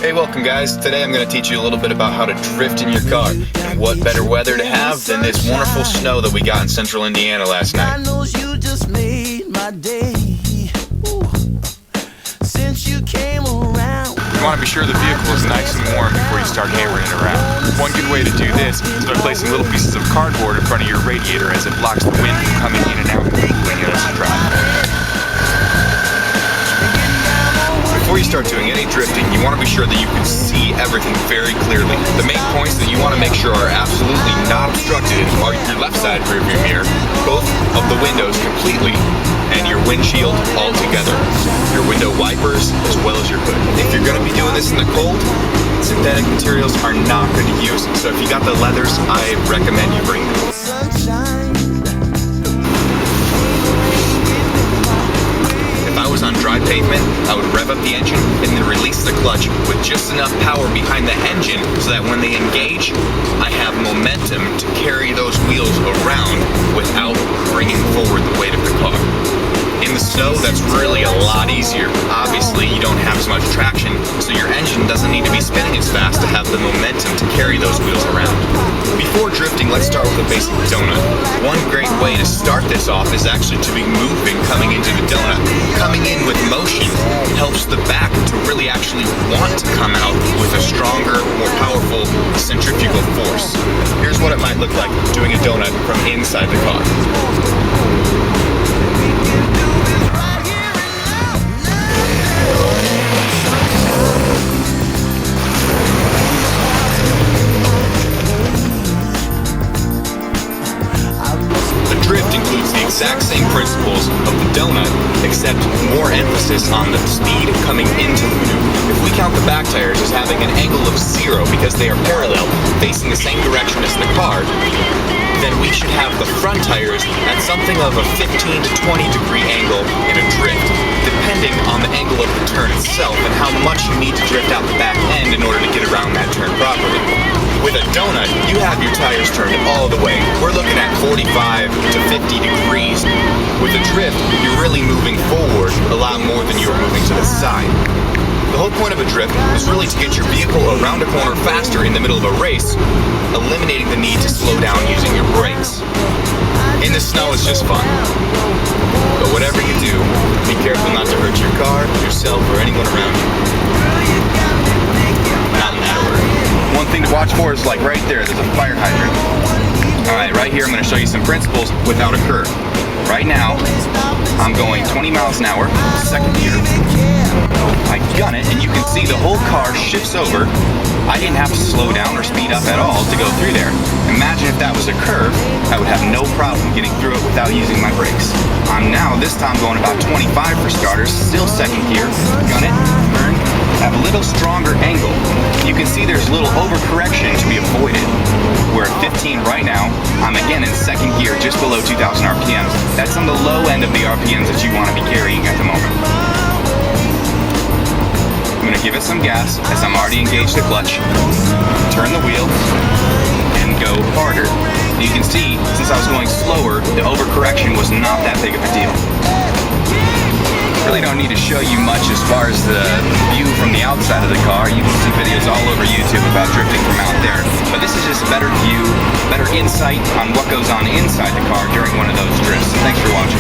Hey, welcome guys. Today I'm going to teach you a little bit about how to drift in your car. And what better weather to have than this wonderful snow that we got in central Indiana last night. You just made my day. Since you came around. You want to be sure the vehicle is nice and warm before you start hammering it around. One good way to do this is by placing little pieces of cardboard in front of your radiator as it blocks the wind from coming in and out when you let it dry. Before you start doing any drifting, you want to be sure that you can see everything very clearly. The main points that you want to make sure are absolutely not obstructed are your left side rearview mirror, both of the windows completely, and your windshield all together. Your window wipers as well as your hood. If you're going to be doing this in the cold, synthetic materials are not good to use. So if you got the leathers, I recommend you bring them. On dry pavement, I would rev up the engine and then release the clutch with just enough power behind the engine so that when they engage, I have momentum to carry those wheels around without bringing forward the weight of the car. In the snow, that's really a lot easier. Obviously, you don't have as much traction, so your engine doesn't need to be spinning as fast to have the momentum to carry those wheels around. Before drifting, let's start with a basic donut. One great way to start this off is actually to be moving coming into the donut. Coming in with motion helps the back to really actually want to come out with a stronger, more powerful centrifugal force. Here's what it might look like doing a donut from inside the car. Drift includes the exact same principles of the donut, except more emphasis on the speed coming into the maneuver. If we count the back tires as having an angle of 0 because they are parallel, facing the same direction as the car, then we should have the front tires at something of a 15 to 20 degree angle in a drift, depending on the angle of the turn itself and how much you need to drift out the back end in order to get around that turn properly. With a donut, you have your tires turned all the way. We're looking at 45 to 50 degrees. With a drift, you're really moving forward a lot more than you're moving to the side. The whole point of a drift is really to get your vehicle around a corner faster in the middle of a race, eliminating the need to slow down using your brakes. In the snow, it's just fun. But whatever you do, be careful not to hurt your car, yourself, or anyone around you. Not in that order. One thing to watch for is like right there's a fire hydrant. Alright, right here I'm going to show you some principles without a curve. Right now, I'm going 20 miles an hour, second gear. I gun it, and you can see the whole car shifts over. I didn't have to slow down or speed up at all to go through there. Imagine if that was a curve, I would have no problem getting through it without using my brakes. I'm now, this time, going about 25 for starters, still second gear. Gun it, turn, have a little stronger angle. You can see there's a little overcorrection to be avoided. We're at 15 right now. I'm again in second gear, just below 2,000 RPMs. That's on the low end of the RPMs that you want to be carrying at the moment. I'm going to give it some gas as I'm already engaged the clutch, turn the wheel, and go harder. You can see, since I was going slower, the overcorrection was not that big of a deal. Really don't need to show you much as far as the view from the outside of the car. You can see videos all over YouTube about drifting from out there. But this is just a better view, better insight on what goes on inside the car during one of those drifts. Thanks for watching.